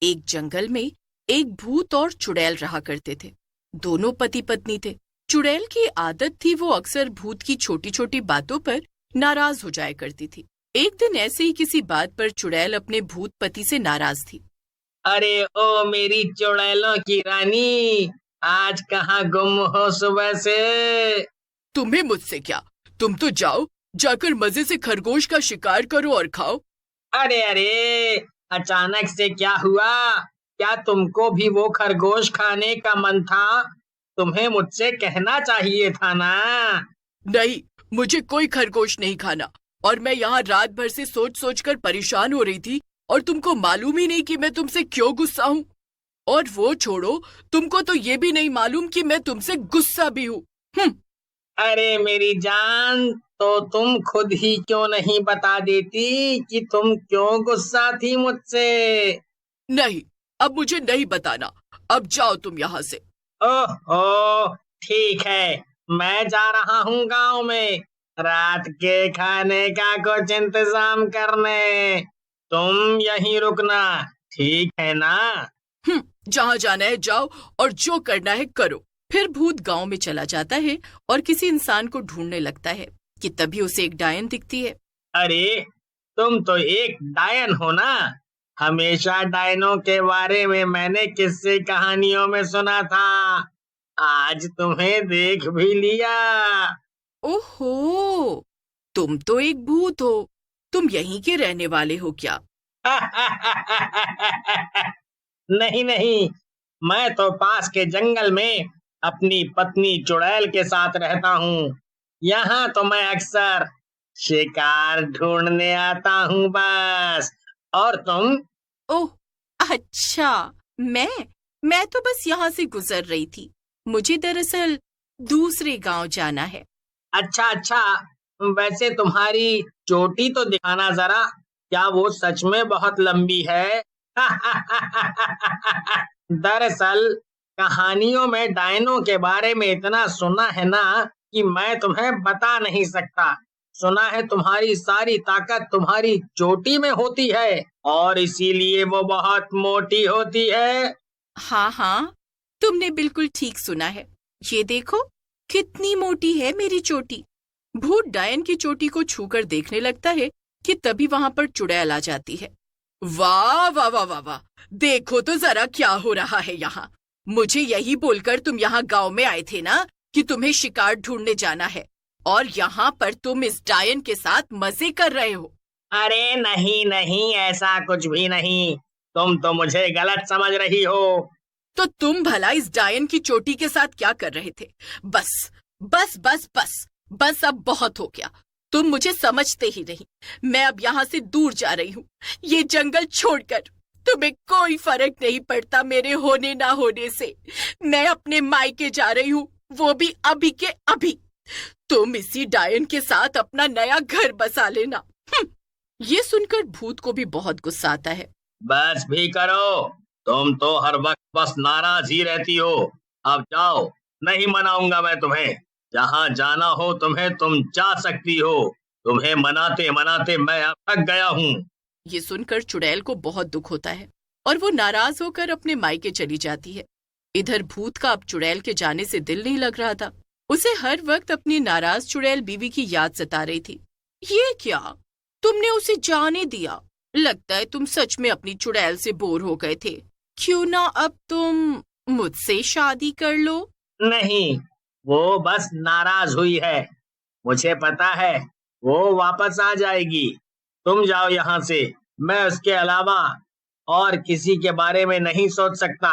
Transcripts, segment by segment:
एक जंगल में एक भूत और चुड़ैल रहा करते थे। दोनों पति पत्नी थे। चुड़ैल की आदत थी वो अक्सर भूत की छोटी छोटी बातों पर नाराज हो जाया करती थी। एक दिन ऐसे ही किसी बात पर चुड़ैल अपने भूत पति से नाराज थी। अरे ओ मेरी चुड़ैलों की रानी, आज कहाँ गुम हो सुबह से? तुम्हें मुझसे क्या, तुम तो जाओ, जाकर मजे से खरगोश का शिकार करो और खाओ। अरे अरे, अचानक से क्या हुआ? क्या तुमको भी वो खरगोश खाने का मन था? तुम्हें मुझसे कहना चाहिए था ना। नहीं, मुझे कोई खरगोश नहीं खाना, और मैं यहाँ रात भर से सोच सोच कर परेशान हो रही थी, और तुमको मालूम ही नहीं कि मैं तुमसे क्यों गुस्सा हूँ। और वो छोड़ो, तुमको तो ये भी नहीं मालूम कि मैं तुमसे गुस्सा भी हूँ। अरे मेरी जान, तो तुम खुद ही क्यों नहीं बता देती कि तुम क्यों गुस्सा थी मुझसे? नहीं, अब मुझे नहीं बताना। अब जाओ तुम यहाँ से। ओह, ठीक है, मैं जा रहा हूँ गांव में रात के खाने का कुछ इंतजाम करने। तुम यहीं रुकना, ठीक है ना? जहाँ जाना है जाओ, और जो करना है करो। फिर भूत गांव में चला जाता है और किसी इंसान को ढूंढने लगता है कि तभी उसे एक डायन दिखती है। अरे, तुम तो एक डायन हो ना? हमेशा डायनों के बारे में मैंने किस्से कहानियों में सुना था। आज तुम्हें देख भी लिया। ओहो, तुम तो एक भूत हो। तुम यहीं के रहने वाले हो क्या? नहीं नहीं, मैं तो पास के जंगल में अपनी पत्नी चुड़ैल के साथ रहता हूँ। यहाँ तो मैं अक्सर शिकार ढूंढने आता हूँ बस। और तुम? ओह, अच्छा। मैं तो बस यहाँ से गुजर रही थी। मुझे दरअसल दूसरे गांव जाना है। अच्छा अच्छा, वैसे तुम्हारी चोटी तो दिखाना जरा। क्या वो सच में बहुत लंबी है? दरअसल कहानियों में डायनों के बारे में इतना सुना है ना कि मैं तुम्हें बता नहीं सकता। सुना है तुम्हारी सारी ताकत तुम्हारी चोटी में होती है और इसीलिए वो बहुत मोटी होती है। हाँ हाँ, तुमने बिल्कुल ठीक सुना है। ये देखो, कितनी मोटी है मेरी चोटी। भूत डायन की चोटी को छूकर देखने लगता है कि तभी वहां पर चुड़ैल आ जाती है। वाह वाह वाह वाह वाह, देखो तो जरा क्या हो रहा है यहाँ। मुझे यही बोलकर तुम यहाँ गांव में आए थे ना कि तुम्हें शिकार ढूंढने जाना है, और यहाँ पर तुम इस डायन के साथ मजे कर रहे हो। अरे नहीं नहीं, ऐसा कुछ भी नहीं। तुम तो मुझे गलत समझ रही हो। तो तुम भला इस डायन की चोटी के साथ क्या कर रहे थे? बस बस बस बस बस, अब बहुत हो गया। तुम मुझे समझते ही नहीं। मैं अब यहाँ से दूर जा रही हूँ, ये जंगल छोड़कर। तुम्हें कोई फर्क नहीं पड़ता मेरे होने ना होने से। मैं अपने मायके जा रही हूँ, वो भी अभी के अभी। तुम इसी डायन के साथ अपना नया घर बसा लेना। ये सुनकर भूत को भी बहुत गुस्सा आता है। बस भी करो, तुम तो हर वक्त बस नाराज ही रहती हो। अब जाओ, नहीं मनाऊंगा मैं तुम्हें। जहाँ जाना हो तुम्हें तुम जा सकती हो। तुम्हें मनाते मनाते मैं अब थक गया हूँ। ये सुनकर चुड़ैल को बहुत दुख होता है और वो नाराज होकर अपने मायके चली जाती है। इधर भूत का अब चुड़ैल के जाने से दिल नहीं लग रहा था। उसे हर वक्त अपनी नाराज चुड़ैल बीवी की याद सता रही थी। ये क्या, तुमने उसे जाने दिया? लगता है तुम सच में अपनी चुड़ैल से बोर हो गए थे। क्यों ना अब तुम मुझसे शादी कर लो? नहीं, वो बस नाराज हुई है। मुझे पता है वो वापस आ जाएगी। तुम जाओ यहाँ से। मैं उसके अलावा और किसी के बारे में नहीं सोच सकता।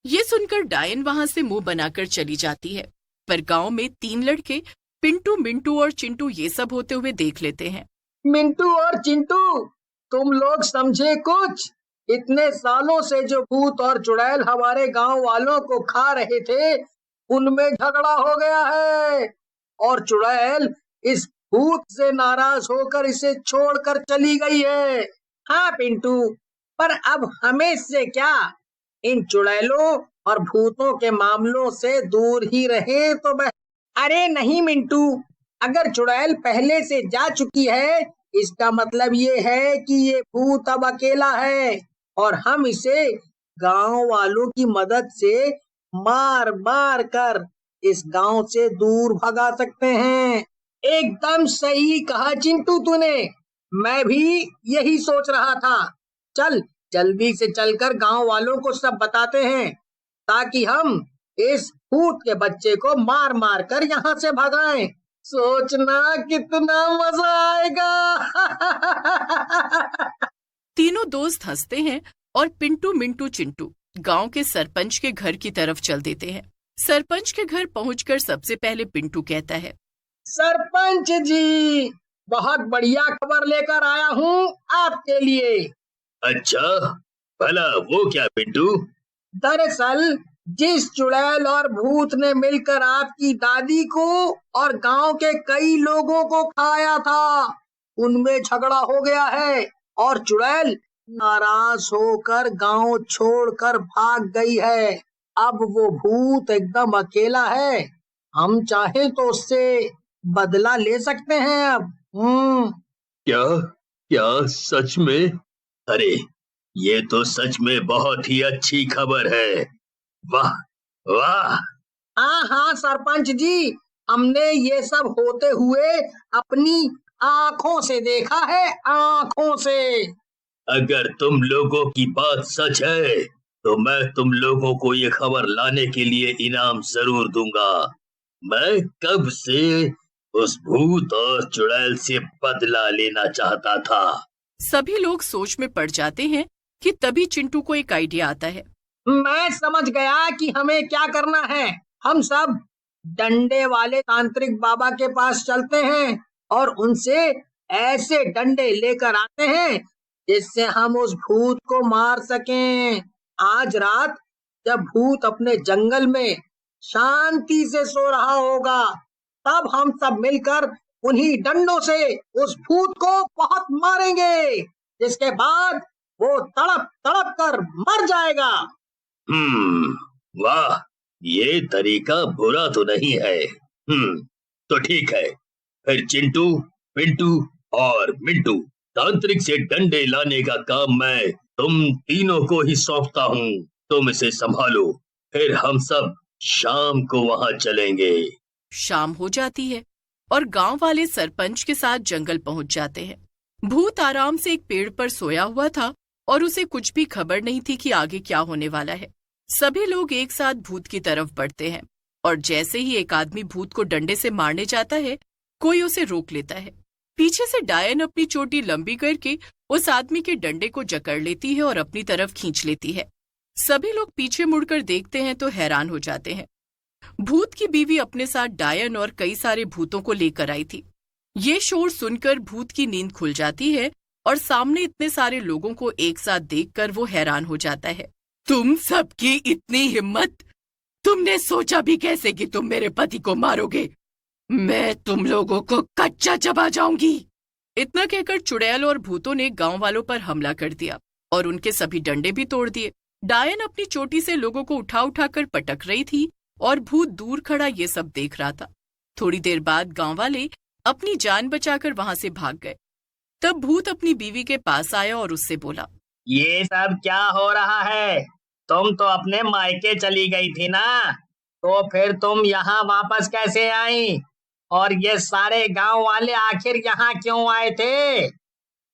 ये सुनकर डायन वहां से मुंह बनाकर चली जाती है। पर गांव में 3 लड़के पिंटू, मिंटू और चिंटू ये सब होते हुए देख लेते हैं। मिंटू और चिंटू, तुम लोग समझे कुछ? इतने सालों से जो भूत और चुड़ैल हमारे गांव वालों को खा रहे थे, उनमें झगड़ा हो गया है। और चुड़ैल इस भूत से नाराज होकर इसे छोड़कर चली गई है। हाँ पिंटू, पर अब हमें इससे क्या? इन चुड़ैलों और भूतों के मामलों से दूर ही रहे तो अरे नहीं मिंटू, अगर चुड़ैल पहले से जा चुकी है, इसका मतलब ये है कि ये भूत अब अकेला है और हम इसे गांव वालों की मदद से मार मार कर इस गांव से दूर भगा सकते हैं। एकदम सही कहा चिंटू तूने, मैं भी यही सोच रहा था। चल जल्दी से चलकर गांव वालों को सब बताते हैं, ताकि हम इस भूत के बच्चे को मार मार कर यहाँ से भगाएं। सोचना कितना मजा आएगा। तीनों दोस्त हंसते हैं और पिंटू मिंटू चिंटू गांव के सरपंच के घर की तरफ चल देते हैं। सरपंच के घर पहुंचकर सबसे पहले पिंटू कहता है, सरपंच जी, बहुत बढ़िया खबर लेकर आया हूँ आपके लिए। अच्छा, भला वो क्या पिंटू? दरअसल जिस चुड़ैल और भूत ने मिलकर आपकी दादी को और गांव के कई लोगों को खाया था, उनमें झगड़ा हो गया है और चुड़ैल नाराज होकर गांव छोड़कर भाग गई है। अब वो भूत एकदम अकेला है। हम चाहे तो उससे बदला ले सकते हैं अब। क्या क्या सच में? अरे ये तो सच में बहुत ही अच्छी खबर है। वाह वाह। हाँ सरपंच जी, हमने ये सब होते हुए अपनी आंखों से देखा है, आंखों से। अगर तुम लोगों की बात सच है तो मैं तुम लोगों को ये खबर लाने के लिए इनाम जरूर दूंगा। मैं कब से उस भूत और चुड़ैल से बदला लेना चाहता था। सभी लोग सोच में पड़ जाते हैं कि तभी चिंटू को एक आइडिया आता है। मैं समझ गया कि हमें क्या करना है। हम सब डंडे वाले तांत्रिक बाबा के पास चलते हैं और उनसे ऐसे डंडे लेकर आते हैं जिससे हम उस भूत को मार सकें। आज रात जब भूत अपने जंगल में शांति से सो रहा होगा, तब हम सब मिलकर उन्हीं डंडों से उस भूत को बहुत मारेंगे, जिसके बाद वो तड़प तड़प कर मर जाएगा। वाह, ये तरीका बुरा तो नहीं है। तो ठीक है, फिर चिंटू, पिंटू और मिंटू, तांत्रिक से डंडे लाने का काम मैं तुम तीनों को ही सौंपता हूँ। तुम इसे संभालो, फिर हम सब शाम को वहाँ चलेंगे। शाम हो जाती है और गांव वाले सरपंच के साथ जंगल पहुंच जाते हैं। भूत आराम से एक पेड़ पर सोया हुआ था और उसे कुछ भी खबर नहीं थी कि आगे क्या होने वाला है। सभी लोग एक साथ भूत की तरफ बढ़ते हैं और जैसे ही एक आदमी भूत को डंडे से मारने जाता है, कोई उसे रोक लेता है। पीछे से डायन अपनी चोटी लंबी करके उस आदमी के डंडे को जकड़ लेती है और अपनी तरफ खींच लेती है। सभी लोग पीछे मुड़कर देखते हैं तो हैरान हो जाते हैं। भूत की बीवी अपने साथ डायन और कई सारे भूतों को लेकर आई थी। ये शोर सुनकर भूत की नींद खुल जाती है और सामने इतने सारे लोगों को एक साथ देखकर वो हैरान हो जाता है। तुम सबकी इतनी हिम्मत! तुमने सोचा भी कैसे कि तुम मेरे पति को मारोगे? मैं तुम लोगों को कच्चा चबा जाऊंगी। इतना कहकर चुड़ैल और भूतों ने गांव वालों पर हमला कर दिया और उनके सभी डंडे भी तोड़ दिए। डायन अपनी चोटी से लोगों को उठा उठाकर पटक रही थी और भूत दूर खड़ा ये सब देख रहा था। थोड़ी देर बाद गांव वाले अपनी जान बचाकर वहां से भाग गए। तब भूत अपनी बीवी के पास आया और उससे बोला, ये सब क्या हो रहा है? तुम तो अपने मायके चली गई थी ना, तो फिर तुम यहाँ वापस कैसे आई? और ये सारे गांव वाले आखिर यहाँ क्यों आए थे?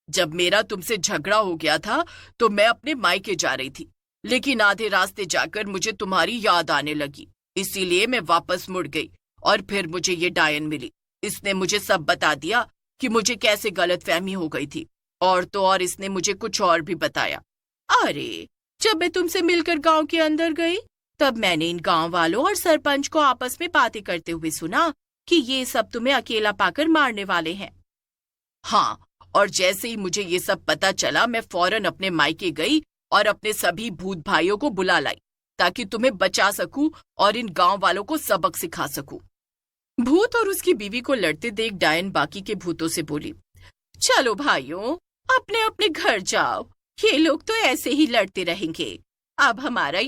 जब मेरा तुमसे झगड़ा हो गया था तो मैं अपने मायके जा रही थी, लेकिन आधे रास्ते जाकर मुझे तुम्हारी याद आने लगी, इसीलिए मैं वापस मुड़ गई और फिर मुझे ये डायन मिली। इसने मुझे सब बता दिया कि मुझे कैसे गलतफहमी हो गई थी, और तो और इसने मुझे कुछ और भी बताया। अरे, जब मैं तुमसे मिलकर गांव के अंदर गई, तब मैंने इन गांव वालों और सरपंच को आपस में बातें करते हुए सुना कि ये सब तुम्हें अकेला पाकर मारने वाले हैं। हाँ, और जैसे ही मुझे ये सब पता चला, मैं फौरन अपने मायके गई और अपने सभी भूत भाइयों को बुला लाई ताकि तुम्हें बचा सकूं और इन गांव वालों को सबक सिखा सकूं। भूत और उसकी बीवी को लड़ते देख डायन बाकी के भूतों से बोली, चलो भाइयों, अपने अपने घर जाओ। ये लोग तो ऐसे ही लड़ते रहेंगे। अब हमारा